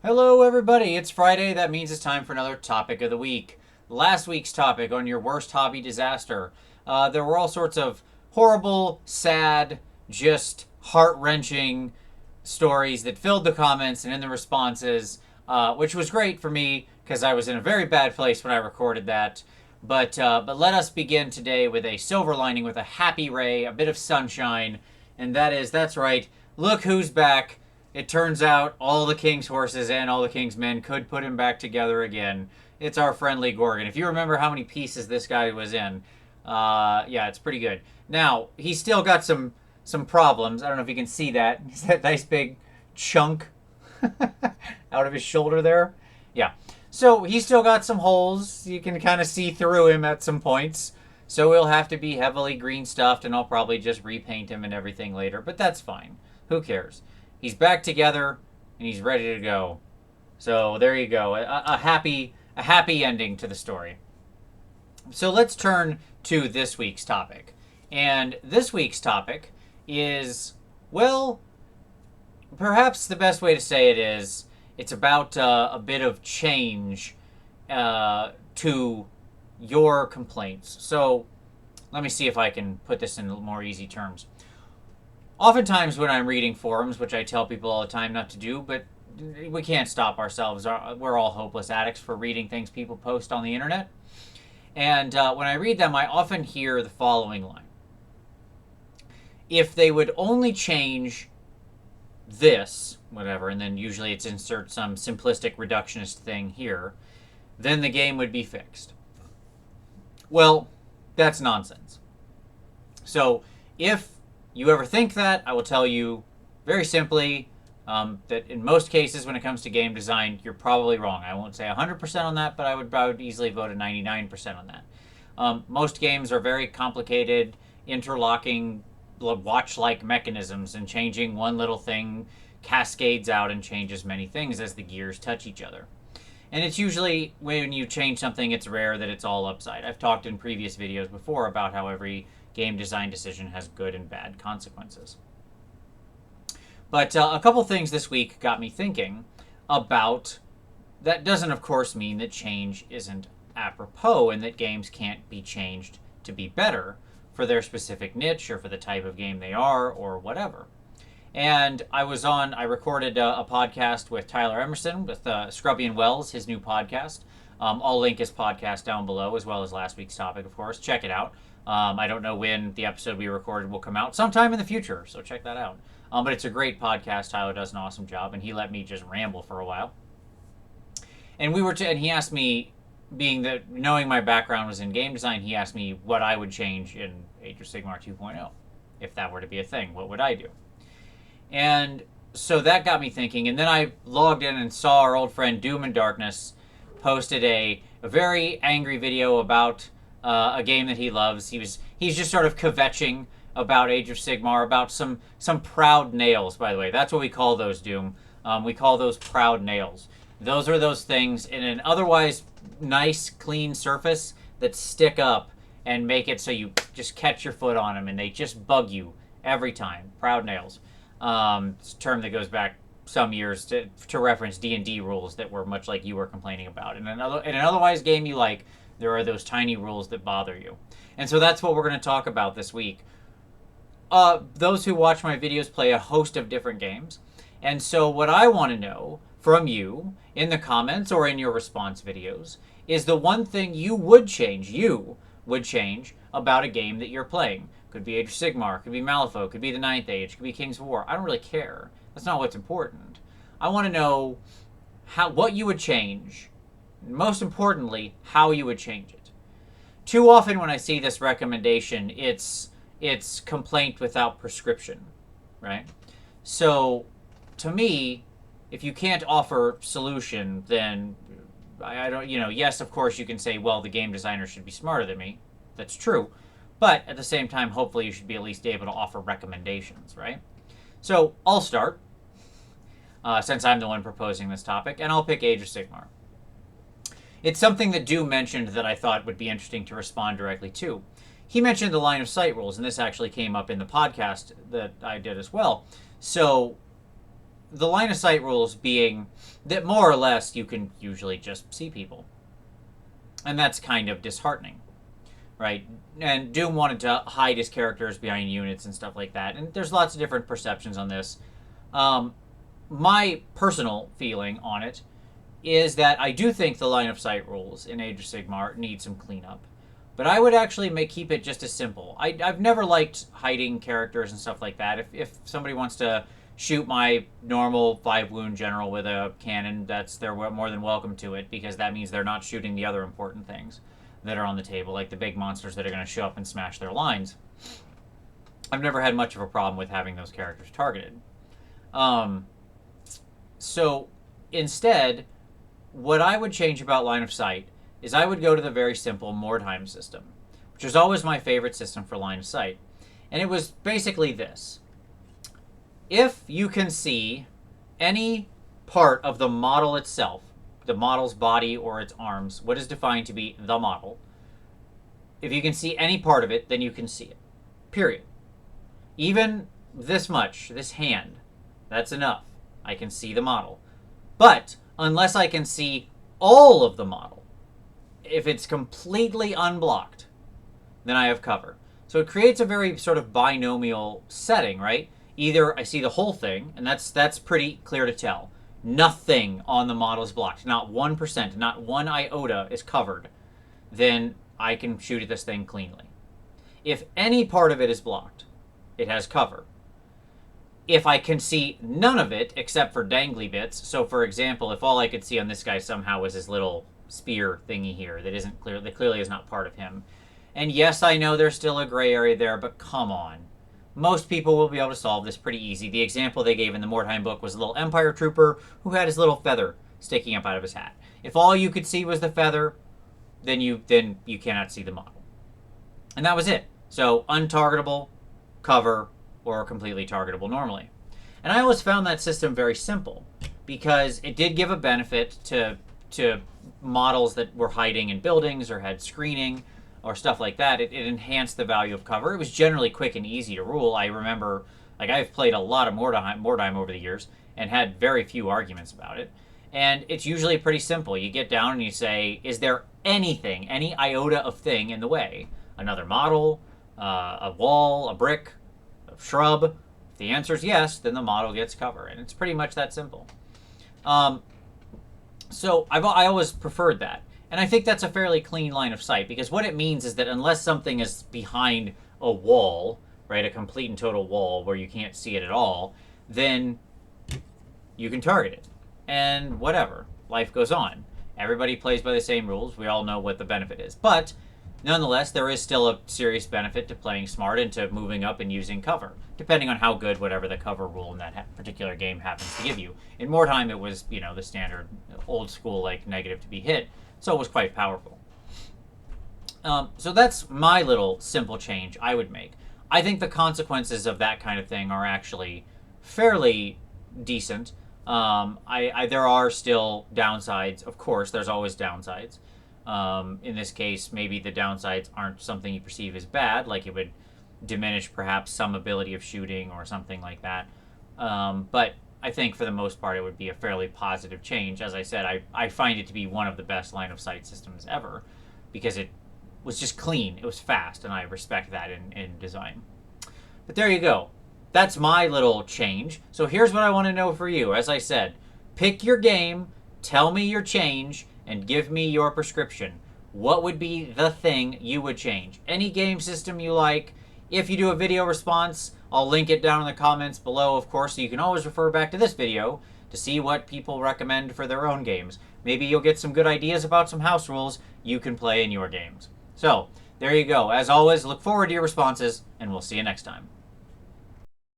Hello, everybody. It's Friday. That means it's time for another topic of the week. Last week's topic on your worst hobby disaster. There were all sorts of horrible, sad, just heart wrenching stories that filled the comments and in the responses, which was great for me because I was in a very bad place when I recorded that. But let us begin today with a silver lining, with a happy ray, a bit of sunshine, and that's right. Look who's back. It turns out all the king's horses and all the king's men could put him back together again. It's our friendly Gorgon. If you remember how many pieces this guy was in, yeah, it's pretty good. Now he's still got some problems. I don't know if you can see that. He's that nice big chunk out of his shoulder there. Yeah. So he's still got some holes. You can kind of see through him at some points. So he'll have to be heavily green stuffed, and I'll probably just repaint him and everything later. But that's fine. Who cares? He's back together and he's ready to go. So there you go. A happy ending to the story. So let's turn to this week's topic. And this week's topic is, well, perhaps the best way to say it is it's about a bit of change to your complaints. So let me see if I can put this in more easy terms. Oftentimes when I'm reading forums, which I tell people all the time not to do, but we can't stop ourselves. We're all hopeless addicts for reading things people post on the internet. And when I read them, I often hear the following line: if they would only change this, whatever, and then usually it's insert some simplistic reductionist thing here, then the game would be fixed. Well, that's nonsense. So if you ever think that, I will tell you very simply that in most cases when it comes to game design, you're probably wrong. I won't say 100% on that, but I would easily vote a 99% on that. Most games are very complicated, interlocking watch-like mechanisms, and changing one little thing cascades out and changes many things as the gears touch each other. And it's usually, when you change something, it's rare that it's all upside. I've talked in previous videos before about how every game design decision has good and bad consequences. But a couple things this week got me thinking about. That doesn't, of course, mean that change isn't apropos and that games can't be changed to be better for their specific niche or for the type of game they are or whatever. And I recorded a podcast with Tyler Emerson with Scrubby and Wells, his new podcast. I'll link his podcast down below, as well as last week's topic, of course. Check it out. I don't know when the episode we recorded will come out, sometime in the future, so check that out. But it's a great podcast. Tyler does an awesome job, and he let me just ramble for a while. And and he asked me, being that knowing my background was in game design, he asked me what I would change in Age of Sigmar 2.0. If that were to be a thing, what would I do? And so that got me thinking, and then I logged in and saw our old friend Doom and Darkness posted a very angry video about a game that he loves. He's just sort of kvetching about Age of Sigmar, about some proud nails, by the way. That's what we call those, Doom. We call those proud nails. Those are those things in an otherwise nice, clean surface that stick up and make it so you just catch your foot on them and they just bug you every time. Proud nails. It's a term that goes back some years to reference D&D rules that were much like you were complaining about. In an otherwise game you like, there are those tiny rules that bother you. And so that's what we're going to talk about this week. Those who watch my videos play a host of different games. And so what I want to know from you in the comments or in your response videos is the one thing you would change about a game that you're playing. Could be Age of Sigmar, could be Malifaux, could be the Ninth Age, could be Kings of War. I don't really care. That's not what's important. I want to know what you would change. Most importantly, how you would change it. Too often when I see this recommendation, it's complaint without prescription, right? So, to me, if you can't offer solution, then I don't, yes, of course you can say, well, the game designer should be smarter than me. That's true. But at the same time, hopefully you should be at least able to offer recommendations, right? So I'll start, since I'm the one proposing this topic, and I'll pick Age of Sigmar. It's something that Doom mentioned that I thought would be interesting to respond directly to. He mentioned the line of sight rules, and this actually came up in the podcast that I did as well. So the line of sight rules being that more or less you can usually just see people. And that's kind of disheartening, right? And Doom wanted to hide his characters behind units and stuff like that. And there's lots of different perceptions on this. My personal feeling on it is that I do think the line of sight rules in Age of Sigmar need some cleanup. But I would actually keep it just as simple. I've never liked hiding characters and stuff like that. If somebody wants to shoot my normal 5-wound general with a cannon, they're more than welcome to it, because that means they're not shooting the other important things that are on the table, like the big monsters that are going to show up and smash their lines. I've never had much of a problem with having those characters targeted. So instead, what I would change about line of sight is I would go to the very simple Mordheim system, which was always my favorite system for line of sight. And it was basically this. If you can see any part of the model itself, the model's body or its arms, what is defined to be the model, if you can see any part of it, then you can see it. Period. Even this much, this hand, that's enough. I can see the model. But unless I can see all of the model, if it's completely unblocked, then I have cover. So it creates a very sort of binomial setting, right? Either I see the whole thing, and that's pretty clear to tell. Nothing on the model is blocked. Not 1%, not one iota is covered. Then I can shoot at this thing cleanly. If any part of it is blocked, it has cover. If I can see none of it except for dangly bits, so for example, if all I could see on this guy somehow was his little spear thingy here that clearly is not part of him. And yes, I know there's still a gray area there, but come on. Most people will be able to solve this pretty easy. The example they gave in the Mordheim book was a little Empire trooper who had his little feather sticking up out of his hat. If all you could see was the feather, then you cannot see the model. And that was it. So untargetable, cover, or completely targetable normally. And I always found that system very simple because it did give a benefit to models that were hiding in buildings or had screening or stuff like that. It enhanced the value of cover. It was generally quick and easy to rule. I remember, I've played a lot of Mordheim over the years and had very few arguments about it. And it's usually pretty simple. You get down and you say, is there anything, any iota of thing in the way? Another model, a wall, a brick, a shrub? If the answer is yes, then the model gets cover. And it's pretty much that simple. So I always preferred that. And I think that's a fairly clean line of sight, because what it means is that unless something is behind a wall, right, a complete and total wall where you can't see it at all, then you can target it. And whatever, life goes on. Everybody plays by the same rules. We all know what the benefit is. But nonetheless, there is still a serious benefit to playing smart and to moving up and using cover, depending on how good whatever the cover rule in that particular game happens to give you. In Mordheim, it was, the standard old school, negative to be hit. So it was quite powerful. So that's my little simple change I would make. I think the consequences of that kind of thing are actually fairly decent. There are still downsides. Of course, there's always downsides. In this case, maybe the downsides aren't something you perceive as bad, like it would diminish perhaps some ability of shooting or something like that. But I think for the most part it would be a fairly positive change. As I said, I find it to be one of the best line of sight systems ever because it was just clean, it was fast, and I respect that in design. But there you go. That's my little change. So here's what I want to know for you. As I said, pick your game, tell me your change, and give me your prescription. What would be the thing you would change? Any game system you like. If you do a video response, I'll link it down in the comments below, of course, so you can always refer back to this video to see what people recommend for their own games. Maybe you'll get some good ideas about some house rules you can play in your games. So, there you go. As always, look forward to your responses, and we'll see you next time.